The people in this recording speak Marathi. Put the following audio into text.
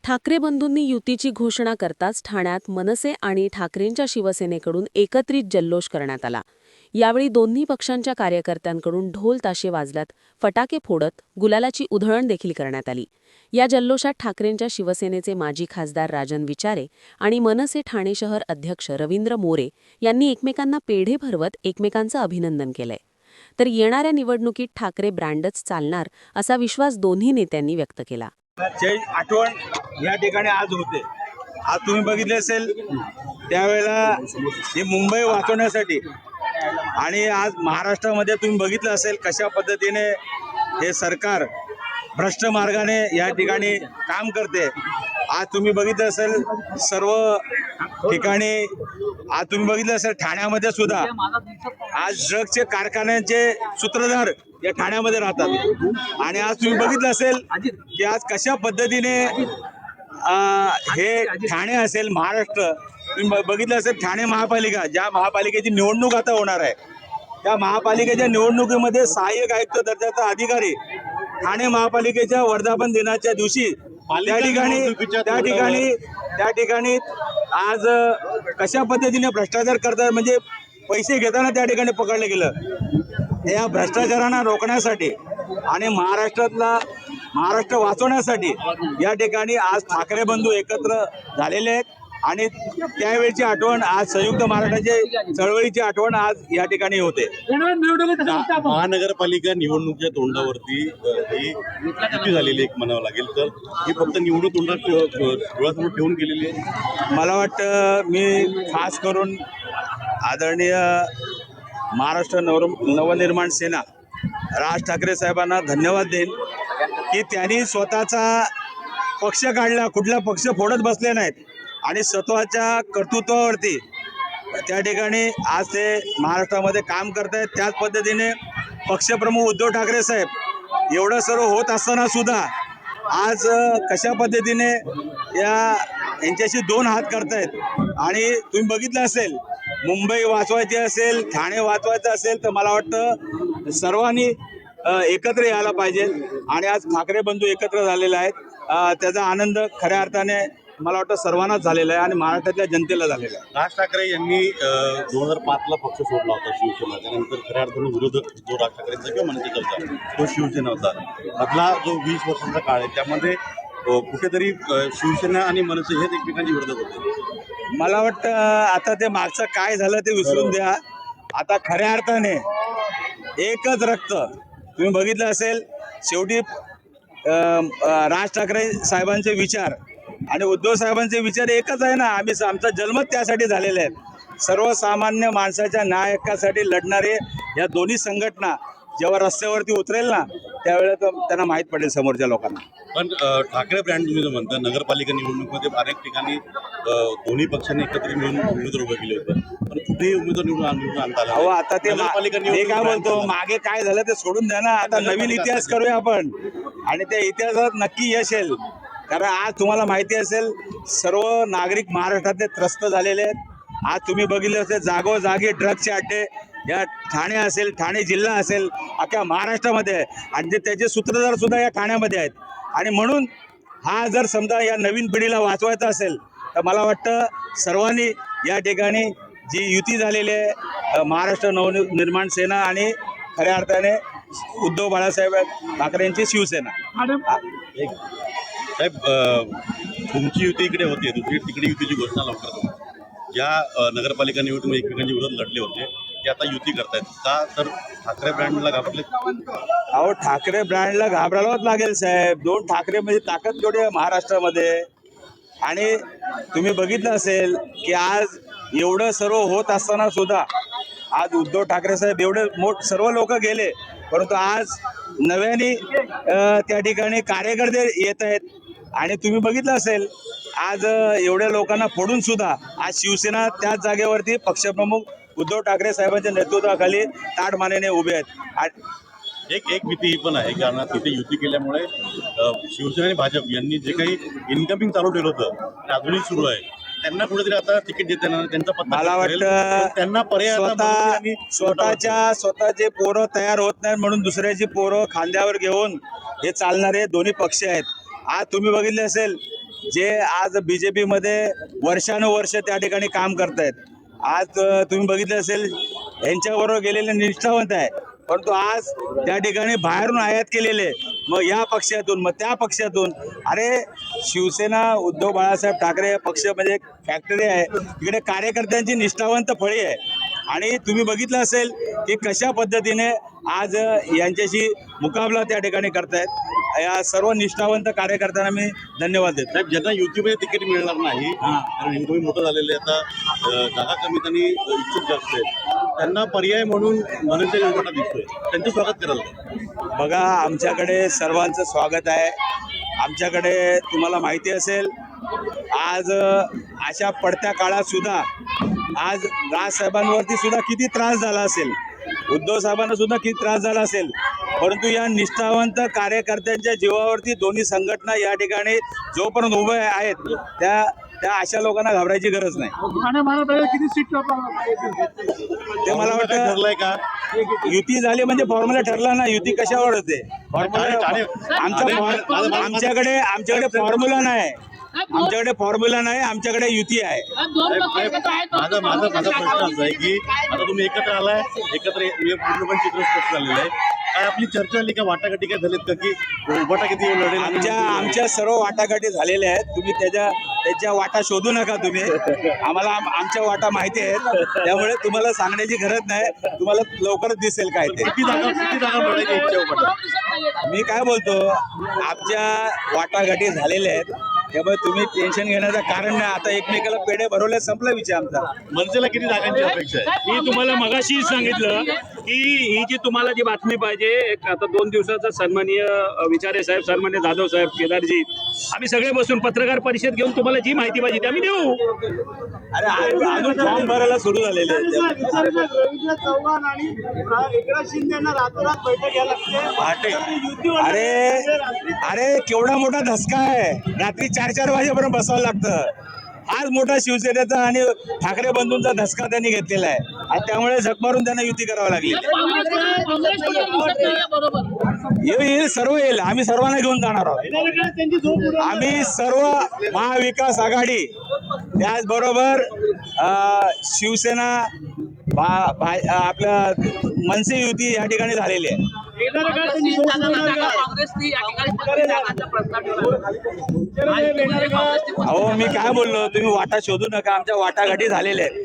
ठाकरे बंधूंनी युतीची घोषणा करताच ठाण्यात मनसे आणि ठाकरेंच्या शिवसेनेकडून एकत्रित जल्लोष करण्यात आला. यावेळी दोन्ही पक्षांच्या कार्यकर्त्यांकडून ढोल ताशे वाजल्यात, फटाके फोडत गुलालाची उधळण देखील करण्यात आली. या जल्लोषात ठाकरेंच्या शिवसेनेचे माजी खासदार राजन विचारे आणि मनसे ठाणे शहर अध्यक्ष रवींद्र मोरे यांनी एकमेकांना पेढे भरवत एकमेकांचं अभिनंदन केलंय. तर येणाऱ्या निवडणुकीत ठाकरे ब्रँडच चालणार असा विश्वास दोन्ही नेत्यांनी व्यक्त केला. आठवण या ठिकाणी आज होते. आज तुम्ही बघितले असेल त्यावेळेला ही मुंबई वाचवण्यासाठी आणि आज महाराष्ट्रामध्ये तुम्ही बघितलं असेल कशा पद्धतीने हे सरकार भ्रष्ट मार्गाने या ठिकाणी काम करते. आज तुम्ही बघितलं असेल सर्व ठिकाणी, आज तुम्ही बघितलं असेल ठाण्यामध्ये सुद्धा आज ड्रग्सचे कारखान्यांचे सूत्रधार या ठाण्यामध्ये राहतात. आणि आज तुम्ही बघितलं असेल की आज कशा पद्धतीने हे ठाणे असेल महाराष्ट्र, तुम्ही बघितलं असेल ठाणे महापालिका, ज्या महापालिकेची निवडणूक आता होणार आहे त्या महापालिकेच्या निवडणुकीमध्ये सहाय्यक आयुक्त दर्जाचा अधिकारी ठाणे महापालिकेच्या वर्धापन दिनाच्या दिवशी त्या ठिकाणी आज कशा पद्धतीने भ्रष्टाचार करतात, म्हणजे पैसे घेताना त्या ठिकाणी पकडलं गेलं. या भ्रष्टाचारांना रोखण्यासाठी आणि महाराष्ट्र वाचवण्यासाठी या ठिकाणी आज ठाकरे बंधू एकत्र झालेले आहेत. आणि त्यावेळची आठवण आज संयुक्त महाराष्ट्राची चळवळीची आठवण आज या ठिकाणी होते. महानगरपालिका निवडणुकीच्या तोंडावरती ही युती झालेली एक म्हणावं लागेल, तर ही फक्त निवडणूक डोळ्यासमोर ठेवून केलेली आहे. मला वाटतं मी खास करून आदरणीय महाराष्ट्र नवनिर्माण सेना राज ठाकरे साहेबांना धन्यवाद देईन की त्यांनी स्वतःचा पक्ष काढला, कुठला पक्ष फोडत बसले नाहीत आणि स्वतःच्या कर्तृत्वावरती त्या ठिकाणी आज ते महाराष्ट्रामध्ये काम करत आहेत. त्याच पद्धतीने पक्षप्रमुख उद्धव ठाकरे साहेब एवढं सर्व होत असताना सुद्धा आज कशा पद्धतीने यांच्याशी दोन हात करतायत. आणि तुम्ही बघितलं असेल मुंबई वाचवायची असेल, ठाणे वाचवायचं असेल तर मला वाटतं सर्वांनी एकत्र यायला पाहिजे. आणि आज ठाकरे बंधू एकत्र झालेले आहेत, त्याचा आनंद खऱ्या अर्थाने मला वाटतं सर्वांनाच झालेला आहे आणि महाराष्ट्रातल्या जनतेला झालेला आहे. राज ठाकरे यांनी 2005ला पक्ष सोडला होता शिवसेना, त्यानंतर खऱ्या अर्थाने विरोधक जो राज ठाकरेंचा किंवा मनसेचा होता तो शिवसेना होता. मधला जो 20 वर्षांचा काळ आहे त्यामध्ये कुठेतरी शिवसेना आणि मनसे हेच एकमेकांचे विरोधक होते. मला वाटतं आता ते मागचं काय झालं ते विसरून द्या. आता खऱ्या अर्थाने एकच रक्त. तुम्ही बघितलं असेल शेवटी राज ठाकरे साहेबांचे विचार आणि उद्धव साहेबांचे विचार एकच आहे ना. आमचा जन्मच त्यासाठी झालेले आहेत. सर्वसामान्य माणसाच्या न्याय हक्कासाठी लढणारे या दोन्ही संघटना जेव्हा रस्त्यावरती उतरेल ना त्यावेळेला त्यांना माहीत पडेल समोरच्या लोकांना. पण ठाकरे ब्रँड तुम्ही जो म्हणता, नगरपालिका निवडणुकीमध्ये अनेक ठिकाणी दोन्ही पक्षांनी एकत्र मिळून उमेदवार उभे केले होते, पण कुठेही उमेदवार निवडून आणता आला. अहो आता ते नगरपालिका मी काय बोलतो, मागे काय झालं ते सोडून द्या ना. आता नवीन इतिहास करूया आपण आणि त्या इतिहासात नक्की यश येईल. कारण आज तुम्हाला माहिती असेल सर्व नागरिक महाराष्ट्रातले त्रस्त झालेले आहेत. आज तुम्ही बघितले असेल जागोजागी ड्रग्सचे अड्डे या ठाणे असेल, ठाणे जिल्हा असेल, अख्ख्या महाराष्ट्रामध्ये आहे आणि त्याचे सूत्रधार सुद्धा या ठाण्यामध्ये आहेत. आणि म्हणून हा जर समजा या नवीन पिढीला वाचवायचा असेल तर मला वाटतं सर्वांनी या ठिकाणी जी युती झालेली आहे महाराष्ट्र नवनिर्माण सेना आणि खऱ्या अर्थाने उद्धव बाळासाहेब ठाकरेंची शिवसेना. साहेब, तुमची युती इकडे होते, दुसरी तिकडे युतीची घोषणा लवकर. ज्या नगरपालिका निवडणूक एकमेकांच्या विरोधात लढले होते ते आता युती करतायत का, तर ठाकरे ब्रँडला घाबरले? अहो ठाकरे ब्रँडला घाबरायलाच लागेल साहेब. दोन ठाकरे म्हणजे ताकद केवढी आहे महाराष्ट्रामध्ये. आणि तुम्ही बघितलं असेल की आज एवढं सर्व होत असताना सुद्धा आज उद्धव ठाकरे साहेब एवढे सर्व लोक गेले, परंतु आज नव्याने त्या ठिकाणी कार्यकर्ते येत आहेत. आणि तुम्ही बघितलं असेल आज एवढ्या लोकांना फोडून सुद्धा आज शिवसेना त्याच जागेवरती पक्षप्रमुख उद्धव ठाकरे साहेबांच्या नेतृत्वाखाली ताडमानेने उभे आहेत. एक भीती ही पण आहे, कारण तिथे युती केल्यामुळे शिवसेना आणि भाजप यांनी जे काही इन्कमिंग चालू ठेवलं होतं ते अजूनही सुरू आहे. त्यांना कुठेतरी आता तिकीट देताना त्यांचा पत्ता मला वाटतं त्यांना पर्याय स्वतःचे पोरं तयार होत नाही म्हणून दुसऱ्याची पोरं खांद्यावर घेऊन हे चालणारे दोन्ही पक्ष आहेत. आज तुम्ही बघितले असेल जे आज BJP मध्ये वर्षानुवर्ष त्या ठिकाणी काम करतायत. आज तुम्ही बघितलं असेल यांच्याबरोबर गेलेले निष्ठावंत आहे, परंतु आज त्या ठिकाणी बाहेरून आयात केलेले, मग या पक्षातून मग त्या पक्षातून. अरे शिवसेना उद्धव बाळासाहेब ठाकरे हे पक्ष म्हणजे एक फॅक्टरी आहे, तिकडे कार्यकर्त्यांची निष्ठावंत फळी आहे. आणि तुम्ही बघितलं असेल की कशा पद्धतीने आज यांच्याशी मुकाबला त्या ठिकाणी करतायत. या सर्व निष्ठावंत कार्यकर्त्यांना मी धन्यवाद देतो. साहेब, ज्यांना युतीमध्ये तिकीट मिळणार नाही, कारण हिंदवी मोठं झालेले आता जागा कमीत आणि इच्छुक जास्त आहेत, त्यांना पर्याय म्हणून मनसे योजना दिसतोय, त्यांचं स्वागत करायला. बघा, आमच्याकडे सर्वांचं स्वागत आहे. आमच्याकडे तुम्हाला माहिती असेल आज अशा पडत्या काळात सुद्धा आज राजसाहेबांवरती सुद्धा किती त्रास झाला असेल, उद्धव साहेबांना सुद्धा किती त्रास झाला असेल, परंतु या निष्ठावंत कार्यकर्त्यांच्या जीवावरती दोन्ही संघटना या ठिकाणी जोपर्यंत उभे आहेत त्या अशा लोकांना घाबरायची गरज नाही. ते मला वाटतं ठरलंय का? युती झाली म्हणजे फॉर्म्युला ठरला ना. युती कशावर होते? आमच्याकडे फॉर्म्युला नाही. आमच्याकडे युती आहे. माझा प्रश्न असा आहे की आता तुम्ही एकत्र आलाय, एकत्र पूर्णपणे चित्र स्पष्ट झालेलं आहे. काय आपली चर्चा झाली का? वाटाघाटी काय झालीत का? की उभाटा किती लढेल? आमच्या सर्व वाटाघाटी झालेल्या आहेत. तुम्ही त्याच्या वाटा शोधू नका. तुम्ही आम्हाला आमच्या वाटा माहिती आहेत, त्यामुळे तुम्हाला सांगण्याची गरज नाही. तुम्हाला लवकरच दिसेल काय ते. किती जागा लढायची इच्छा आहे उभाटा? मी काय बोलतो, आमच्या वाटाघाटी झालेल्या आहेत, त्यामुळे तुम्ही टेन्शन घेण्याचं कारण नाही. आता एकमेकाला पेढे भरवले, संपला विषय आमचा. मनसेला किती जागांची अपेक्षा आहे? मी तुम्हाला मगाशी सांगितलं की ही जी तुम्हाला जी बातमी पाहिजे, आता 2 दिवसाचा सन्माननीय विचारे साहेब, सन्माननीय जाधव साहेब, केदारजी, आम्ही सगळे बसून पत्रकार परिषद घेऊन तुम्हाला जी माहिती पाहिजे ती आम्ही देऊ. अरे अजून फॉर्म भरायला सुरू झालेले आहेत. रवींद्र चव्हाण आणि एकनाथ शिंदे यांना रातोरात बैठक घ्यायला लागते. अरे केवढा मोठा धसका आहे. रात्री 4 वाजेपर्यंत बसावं लागतं. हाच मोठा शिवसेनेचा आणि ठाकरे बंधूंचा धसका त्यांनी घेतलेला आहे, आणि त्यामुळे झक मारून त्यांना युती करावी लागली. येईल, सर्व येईल. आम्ही सर्वांना घेऊन जाणार आहोत. आम्ही सर्व महाविकास आघाडी, त्याचबरोबर शिवसेना, आपल्या मनसे युती या ठिकाणी झालेली आहे. अहो, मी काय बोललो, तुम्ही वाटा शोधू नका. आमच्या वाटाघाटी झालेल्या आहेत.